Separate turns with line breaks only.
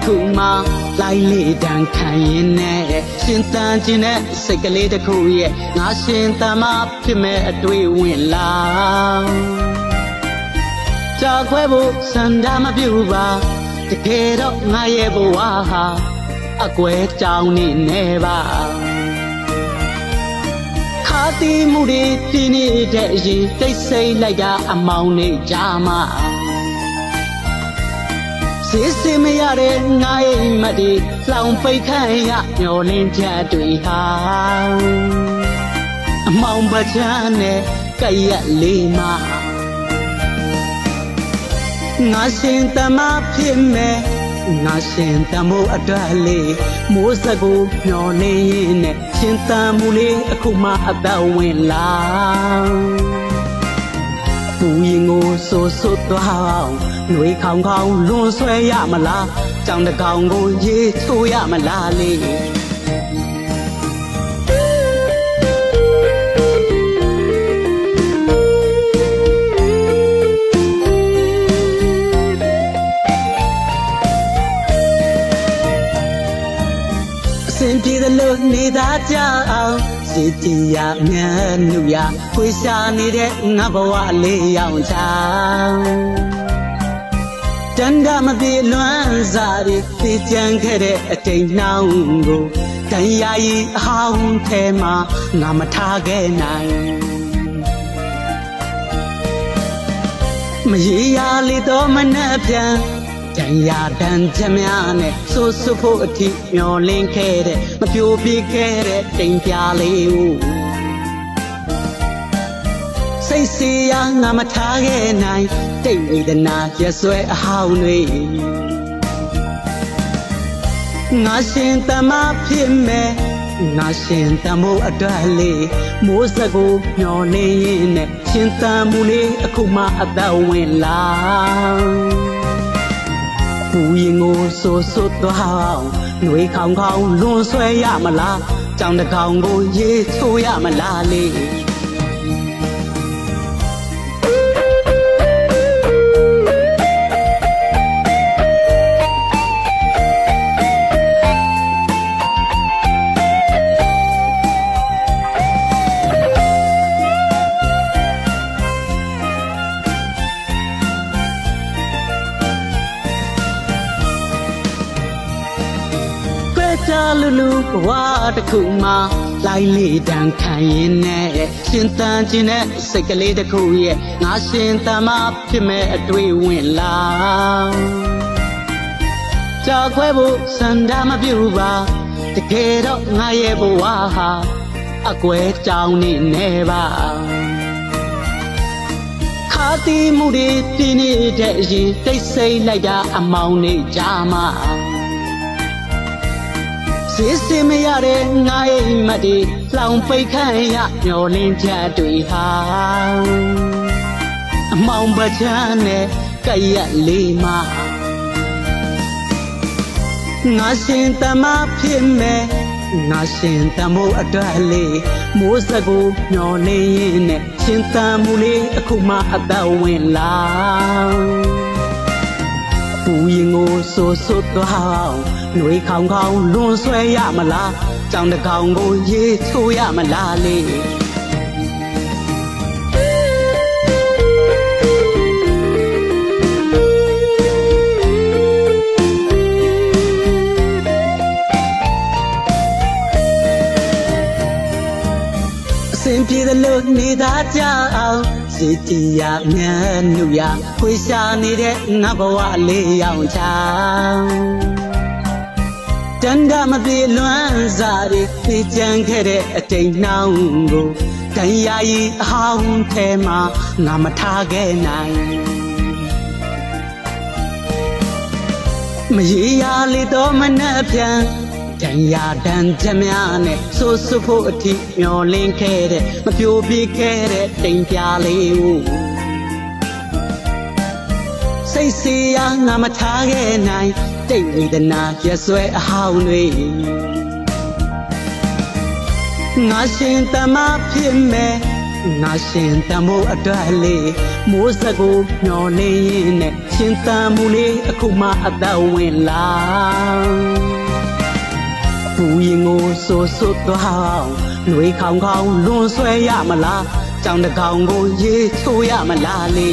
ခုမှလိုက်လေတန်းခံရင်နဲ့ရှင်တန်ခြင်းနဲ့စိတ်ကလေးတစ်ခုရဲ့ငါရှင်တန်မဖြစ်မဲ့အတွေ့ဝင်လာကြာခွဲဖို့စံတာမပြူပါတကယ်တော့ငါရဲ့ဘဝဟာအကွဲကြောင်နေနေပါခါတီမှုတွေပြင်းနေတဲ့အရင်တိတ်ဆိတ်လိုက်တာအမောင်နေကြမှာစစ်စစ်မရတဲ့ငါရဲ့မတ်ဒီလောင်ပိတ်ခန့်ရမျောလင်းချက်တွေဟာအမောင်ပချမ်းနဲ့ကြက်ရက်လေးမှာငါရှင်တမဖြစ်မယ်ငါရှင်တမိုးအတွက်လေးမိုးစကူမျောနေရင်နဲ့ရှင်တမှုလေးအခုမှအသက်ဝင်လာပူရင်ကိုဆိုဆိုသွားနှွေခေါင်ခေါင်လွန်ဆွဲရမလားကြောင်တကောင်ကိုရေချိုးရမလားလေစင်ပြေတဲ့လို့နေသားကြအောင်စီတီရမြန်နုရခွေရှာနေတဲ့ငါဘဝလေးရောင်ချောင်းတန်တာမပြေလွမ်းစားပြီးသိကြံခဲ့တဲ့အတိမ်နှောင်းကိုတန်ရာကြီးအဟောင်းထဲမှာငါမထားခဲ့နိုင်မရေရာလေတော့မနှက်ပြန်တန်ရာတန်ချက်များနဲ့ဆိုးဆိုးဖို့အထိမျောလင်းခဲ့တဲ့မပြိုပြခဲ့တဲ့တိမ်ပြလေးကိုစိတ်စီရငါမထားခဲ့နိုင်တိတ်ဝေဒနာရဆွဲအဟောင်းတွေငါရှင်တမဖြစ်မယ်ငါရှင်တမိုးအတွက်လေးမိုးစကူမျောနေရင်နဲ့ရှင်တမှုလေးအခုမှအသက်ဝင်လာပူရင်ကိုဆိုဆိုသွားနှွေခေါင်ခေါင်လွန်ဆွဲရမလားကြောင်တကောင်ကိုရေချိုးရမလားလေကြာလူလူဘဝတစ်ခုမှလိုက်လေတန်းခံရင်နဲ့ရှင်တန်ခြင်းနဲ့စိတ်ကလေးတစ်ခုရဲ့ငါရှင်တန်မဖြစ်မဲ့အတွေ့ဝင်လာကြာခွဲဖို့စံတာမပြူပါတကယ်တော့ငါရဲ့ဘဝဟာအကွဲကြောင်နေနေပါခါတီမှုတွေပြင်းနေတဲ့အရင်တိတ်ဆိတ်လိုက်တာအမောင်နေကြမှာစစ်စစ်မရတဲ့ငါရဲ့မတ်ဒီလောင်ပိတ်ခန့်ရမျောလင်းချက်တွေဟာအမောင်ပချမ်းနဲ့ကြက်ရက်လေးမှာငါရှင်တမဖြစ်မယ်ငါရှင်တမိုးအတွက်လေးမိုးစကူမျောနေရင်နဲ့ရှင်တမှုလေးအခုမှအသက်ဝင်လာပူရင်ကိုဆိုဆိုသွားနှွေခေါင်ခေါင်လွန်ဆွဲရမလားကြောင်တကောင်ကိုရေချိုးရမလားလေအစင်ပြေတဲ့လို့နေသားကြအောင်စီတီရမြန်နုရခွေရှာနေတဲ့ငါဘဝလေးရောင်ချောင်းတန်တာမပြေလွမ်းစားပြီးသိကြံခဲ့တဲ့အတိမ်နှောင်းကိုတန်ရာကြီးအဟောင်းထဲမှာငါမထားခဲ့နိုင်မရေရာလေတော့မနှက်ပြန်တန်ရာတန်ချက်များနဲ့ဆိုးဆိုးဖို့အထိမျောလင်းခဲ့တဲ့မပြိုပြခဲ့တဲ့တိမ်ပြလေးကိုစိတ်စီရငါမထားခဲ့နိုင်တိတ်ဝေဒနာရဆွဲအဟောင်းတွေငါရှင်တမဖြစ်မယ်ငါရှင်တမိုးအတွက်လေးမိုးစကူမျောနေရင်နဲ့ ရှင်သန်မှုလေးအခုမှအသက်ဝင်လာဘူးရင်ကိုဆိုဆိုတော့လွေခေါင်ခေါင်လွန်ဆွဲရမလားကြောင်တကောင်ကိုရေချိုးရမလားလေ